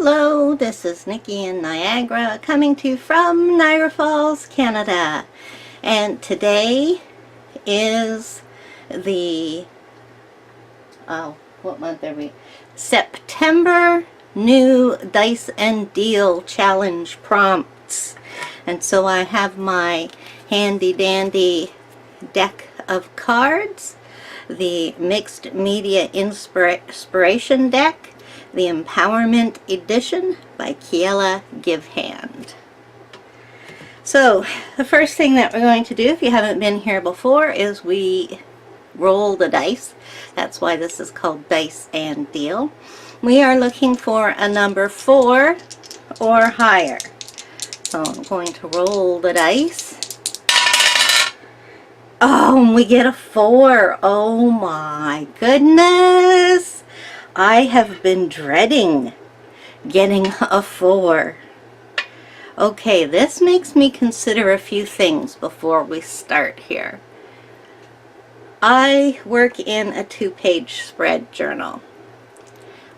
Hello, this is Nikki in Niagara, coming to you from Niagara Falls, Canada. And today is the, what month are we? September new DicenDeal challenge prompts. And so I have my handy dandy deck of cards, the Mixed Media Inspiration deck, the Empowerment Edition by Cali Black. So the first thing that we're going to do, if you haven't been here before, is we roll the dice. That's why this is called DicenDeal. We are looking for a number 4 or higher. So I'm going to roll the dice. Oh, and we get a 4. Oh my goodness. I have been dreading getting a 4. Okay, this makes me consider a few things before we start here. I work in a 2-page spread journal.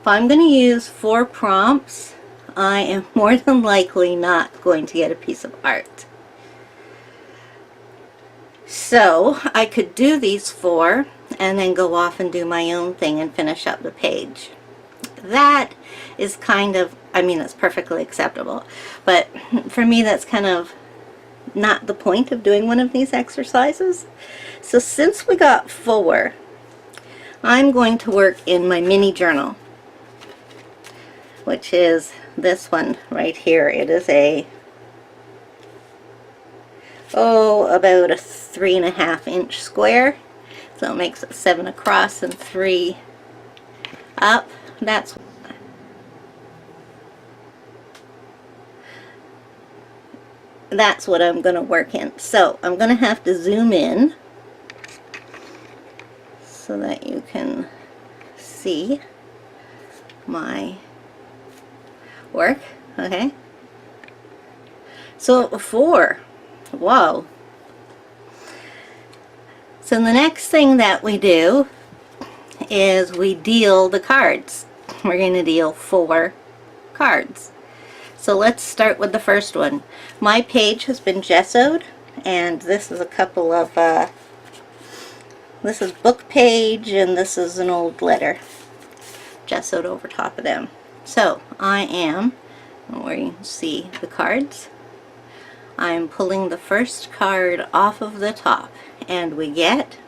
If I'm going to use 4 prompts, I am more than likely not going to get a piece of art. So I could do these 4 and then go off and do my own thing and finish up the page. That is kind of, I mean, it's perfectly acceptable, but for me that's kind of not the point of doing one of these exercises. So since we got 4, I'm going to work in my mini journal, which is this one right here. It is about a 3.5 inch square. So it makes it 7 across and 3 up. That's what I'm going to work in. So I'm going to have to zoom in so that you can see my work. Okay. So 4. Whoa. So the next thing that we do is we deal the cards. We're going to deal 4 cards. So let's start with the first one. My page has been gessoed, and this is a couple of, this is book page, and this is an old letter gessoed over top of them. So I am, where you can see the cards, I'm pulling the first card off of the top, and we get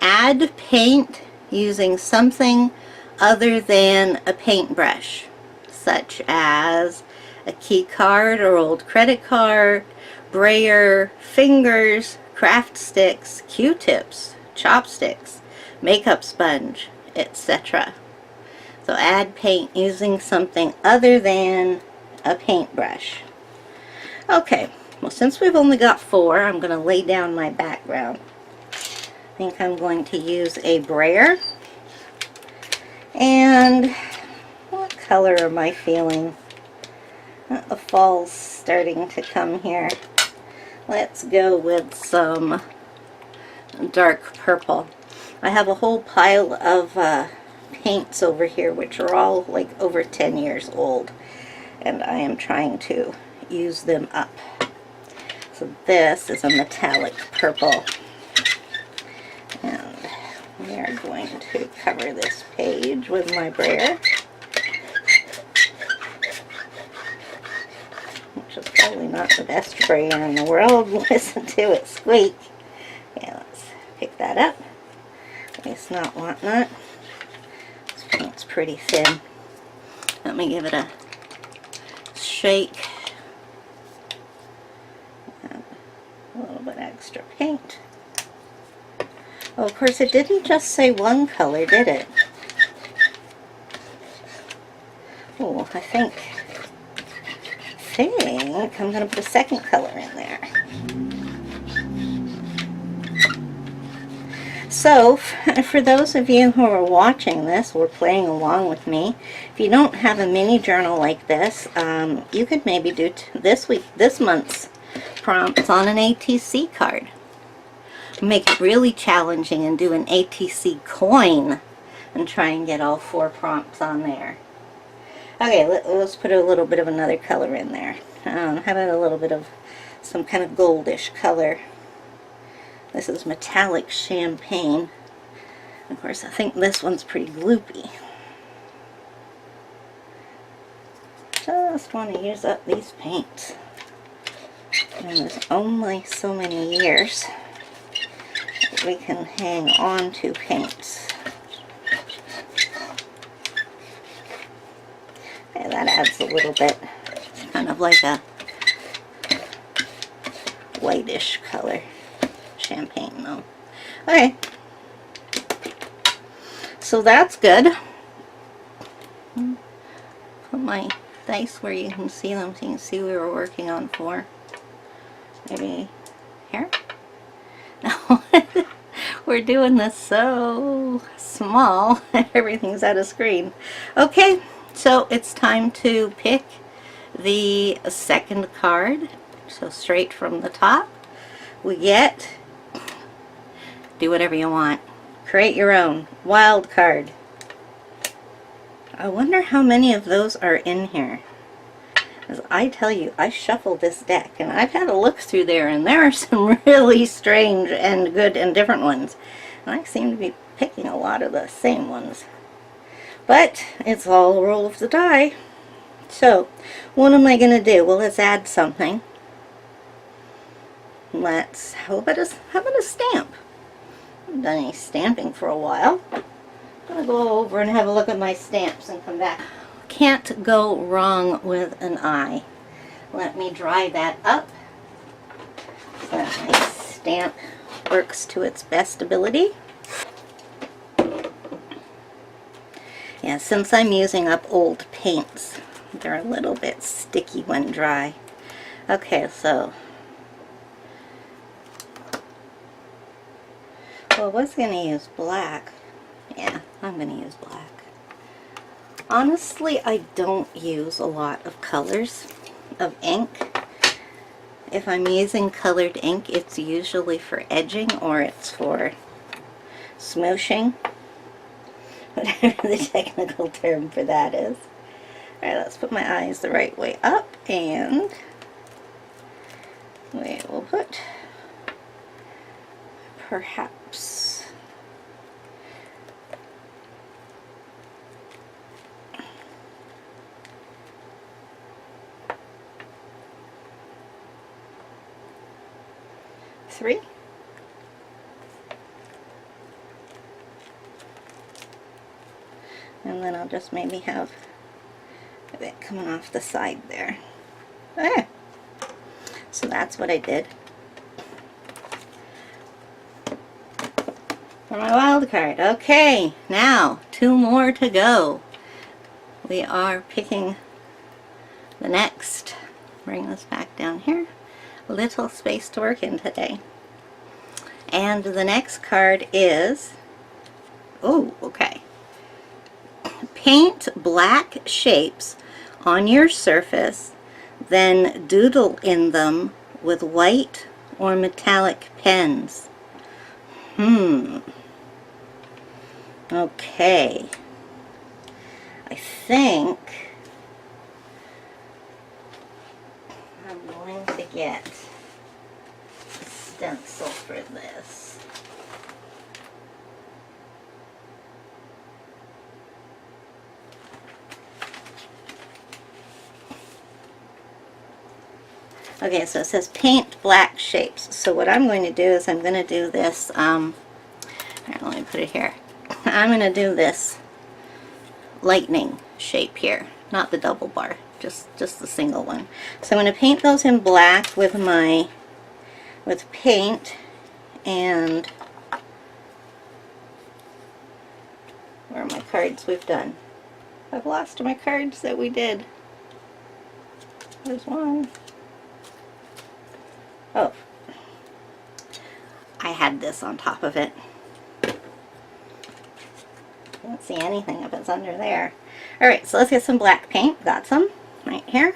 add paint using something other than a paintbrush, such as a key card or old credit card, brayer, fingers, craft sticks, Q-tips, chopsticks, makeup sponge, etc. So add paint using something other than a paintbrush. Okay, well, since we've only got 4, I'm going to lay down my background. I think I'm going to use a brayer. And what color am I feeling? The fall's starting to come here. Let's go with some dark purple. I have a whole pile of paints over here, which are all like over 10 years old, and I am trying to use them up. So this is a metallic purple, and we are going to cover this page with my brayer, which is probably not the best brayer in the world. Listen to it squeak. Okay, let's pick that up. It's not wanting that. This paint's pretty thin. Let me give it a shake. And a little bit extra paint. Oh, of course, it didn't just say one color, did it? Oh, I think I'm going to put a second color in there. So, for those of you who are watching this or playing along with me, if you don't have a mini journal like this, you could maybe do this month's prompts on an ATC card. Make it really challenging and do an ATC coin and try and get all 4 prompts on there. Okay, let's put a little bit of another color in there. How about a little bit of some kind of goldish color? This is metallic champagne. Of course, I think this one's pretty gloopy. Just want to use up these paints. And there's only so many years that we can hang on to paints. Okay, that adds a little bit. It's kind of like a whitish color. Champagne though. Okay. So that's good. Put my dice where you can see them so you can see we were working on 4. Maybe here? No. We're doing this so small. Everything's out of screen. Okay, so it's time to pick the second card. So straight from the top, we get, do whatever you want. Create your own. Wild card. I wonder how many of those are in here. As I tell you, I shuffled this deck and I've had a look through there and there are some really strange and good and different ones. And I seem to be picking a lot of the same ones. But it's all a roll of the die. So, what am I going to do? Well, let's add something. How about a stamp? I haven't done any stamping for a while. I'm going to go over and have a look at my stamps and come back. Can't go wrong with an eye. Let me dry that up so that my stamp works to its best ability. Yeah, since I'm using up old paints, they're a little bit sticky when dry. Okay, so I was going to use black. Yeah, I'm going to use black. Honestly, I don't use a lot of colors of ink. If I'm using colored ink, it's usually for edging or it's for smooshing. Whatever the technical term for that is. Alright, let's put my eyes the right way up and we will put perhaps three. And then I'll just maybe have a bit coming off the side there. Okay. So that's what I did for my wild card. Okay, now 2 more to go. We are picking the next. Bring this back down here. Little space to work in today. And the next card is, oh, okay. Paint black shapes on your surface, then doodle in them with white or metallic pens. Okay. I think I'm going to get a stencil for this. Okay, so it says paint black shapes. So what I'm going to do is I'm going to do this, here, let me put it here. I'm going to do this lightning shape here, not the double bar, just the single one. So I'm going to paint those in black with paint, and where are my cards we've done? I've lost my cards that we did. There's one. Oh, I had this on top of it. Can't see anything if it's under there. Alright, so let's get some black paint. Got some right here.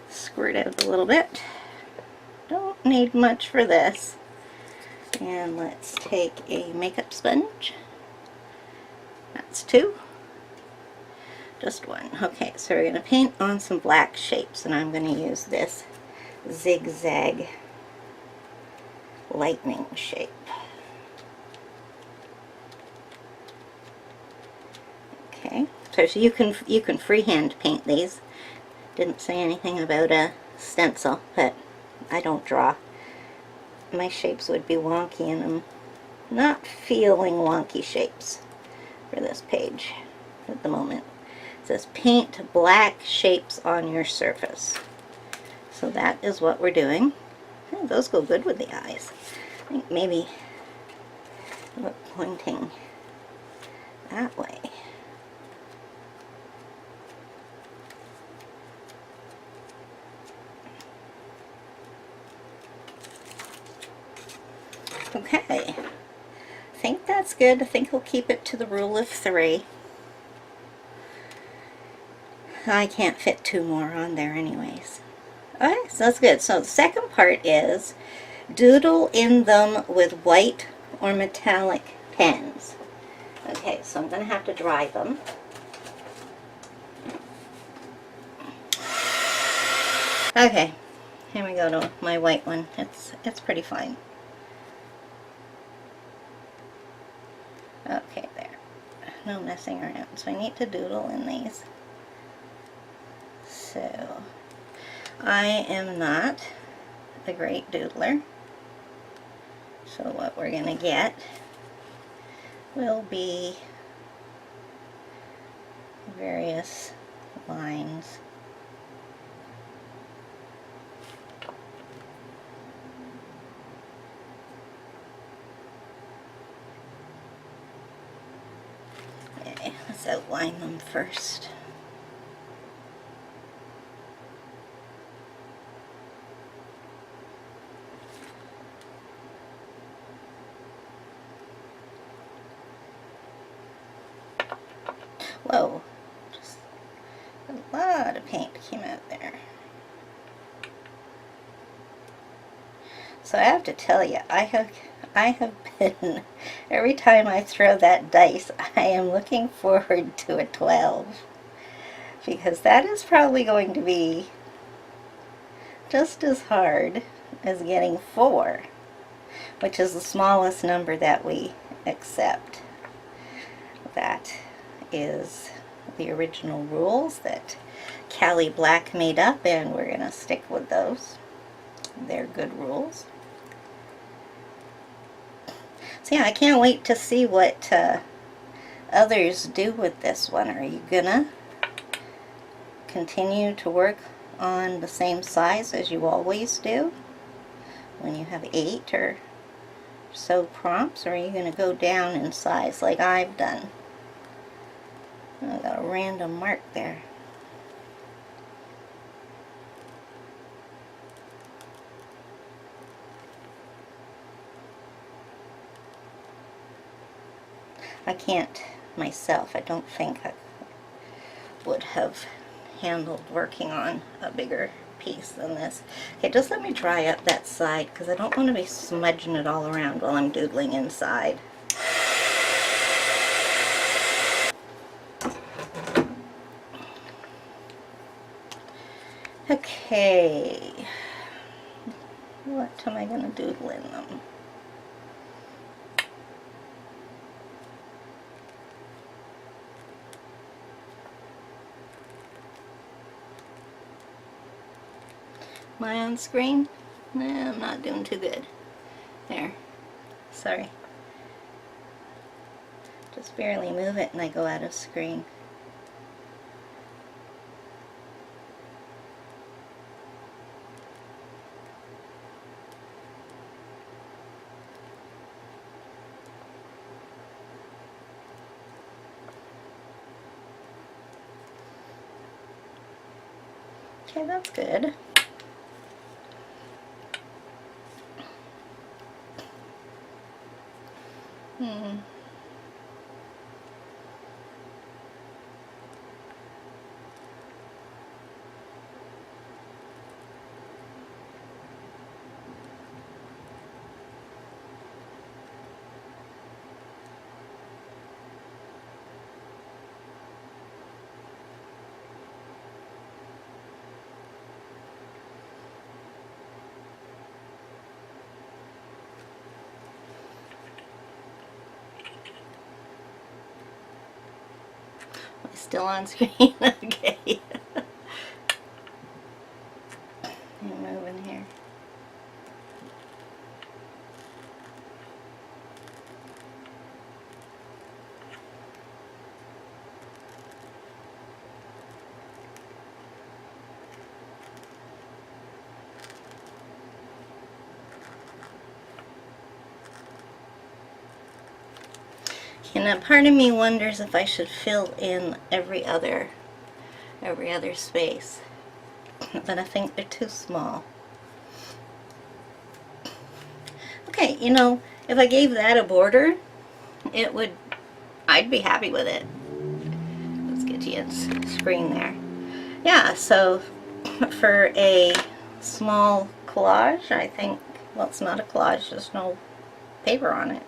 Squirt it a little bit. Don't need much for this. And let's take a makeup sponge. That's 2. Just one. Okay, so we're going to paint on some black shapes, and I'm going to use this zigzag lightning shape. Okay, so you can freehand paint these. Didn't say anything about a stencil, but I don't draw. My shapes would be wonky, and I'm not feeling wonky shapes for this page at the moment. It says paint black shapes on your surface. So that is what we're doing. I think those go good with the eyes. I think maybe look pointing that way. Okay, I think that's good. I think we'll keep it to the rule of 3. I can't fit 2 more on there anyways. Okay, so that's good. So the second part is doodle in them with white or metallic pens. Okay, so I'm going to have to dry them. Okay, here we go to my white one. It's pretty fine. Okay, there. No messing around. So I need to doodle in these. So I am not a great doodler. So what we're going to get will be various lines. Okay, let's outline them first. Whoa, just a lot of paint came out there. So I have to tell you, I have been, every time I throw that dice, I am looking forward to a 12. Because that is probably going to be just as hard as getting 4, which is the smallest number that we accept. That is the original rules that Cali Black made up, and we're going to stick with those. They're good rules. So yeah, I can't wait to see what others do with this one. Are you gonna continue to work on the same size as you always do when you have 8 or so prompts, or are you going to go down in size like I've done? I got a random mark there. I can't myself. I don't think I would have handled working on a bigger piece than this. Okay, just let me dry up that side because I don't want to be smudging it all around while I'm doodling inside. Okay, what am I going to doodle in them? Am I on screen? Nah, I'm not doing too good. There. Sorry. Just barely move it and I go out of screen. Okay, that's good. Still on screen? Okay. I'm moving here. And a part of me wonders if I should fill in every other space, but I think they're too small. Okay, you know, if I gave that a border, I'd be happy with it. Let's get you in screen there. Yeah, so for a small collage, I think, well, it's not a collage, there's no paper on it.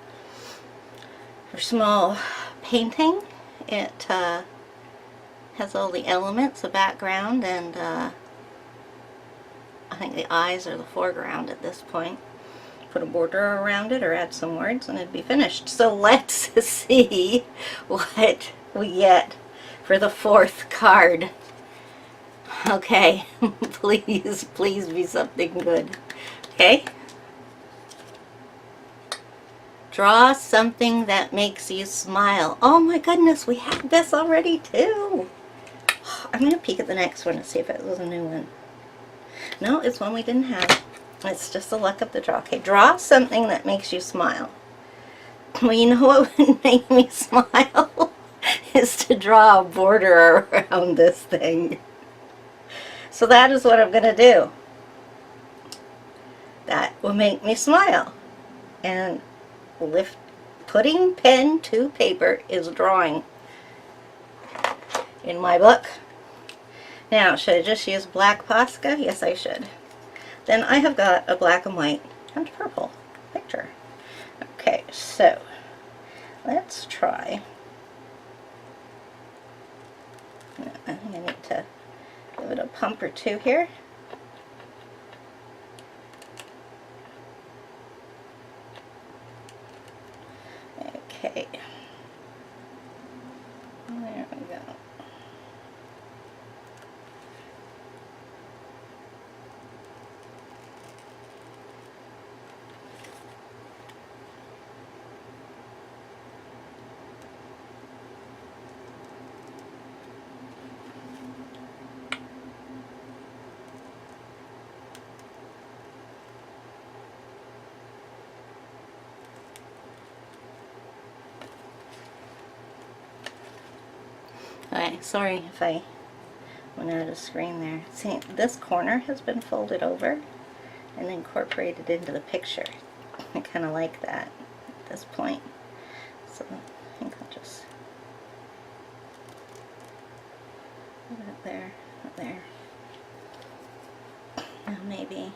For small painting, it has all the elements, the background, and I think the eyes are the foreground at this point. Put a border around it or add some words and it'd be finished. So let's see what we get for the fourth card. Okay, please be something good. Okay? Draw something that makes you smile. Oh my goodness, we had this already too. I'm going to peek at the next one and see if it was a new one. No, it's one we didn't have. It's just the luck of the draw. Okay, draw something that makes you smile. Well, you know what would make me smile? Is to draw a border around this thing. So that is what I'm going to do. That will make me smile. And putting pen to paper is drawing in my book. Now, should I just use black Posca? Yes, I should. Then I have got a black and white and purple picture. Okay, so let's try. I think I need to give it a pump or two here. Okay. There we go. Okay, sorry if I went out of screen there. See, this corner has been folded over and incorporated into the picture. I kind of like that at this point. So I think I'll just put it there, there. Now maybe.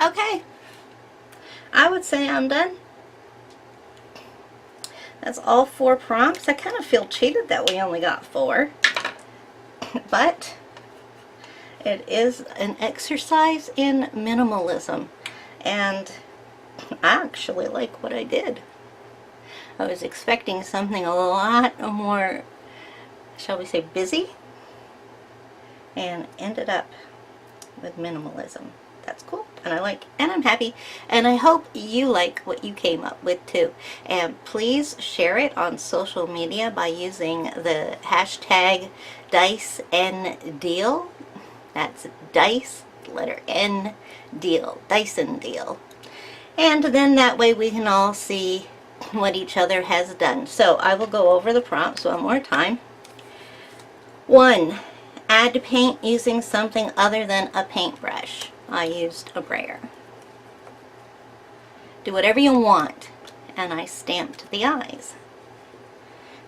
Okay, I would say I'm done. That's all 4 prompts. I kind of feel cheated that we only got 4, but it is an exercise in minimalism, and I actually like what I did. I was expecting something a lot more, shall we say, busy, and ended up with minimalism. That's cool, and I like, and I'm happy, and I hope you like what you came up with too. And please share it on social media by using the hashtag DicenDeal. That's Dice, letter N, Deal, DicenDeal. And then that way we can all see what each other has done. So I will go over the prompts one more time. 1. Add paint using something other than a paintbrush. I used a brayer. Do whatever you want, and I stamped the eyes.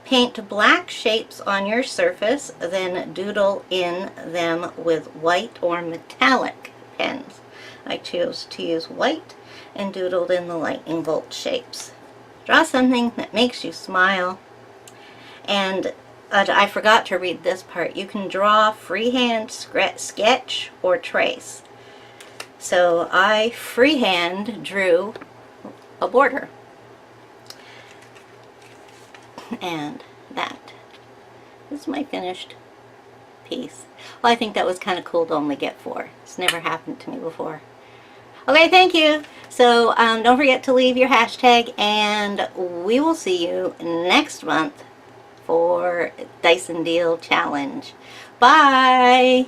Paint black shapes on your surface, then doodle in them with white or metallic pens. I chose to use white and doodled in the lightning bolt shapes. Draw something that makes you smile. And I forgot to read this part. You can draw freehand, sketch, or trace. So I freehand drew a border. And that is my finished piece. Well, I think that was kind of cool to only get 4. It's never happened to me before. Okay, thank you. So don't forget to leave your hashtag, and we will see you next month for DicenDeal challenge. Bye!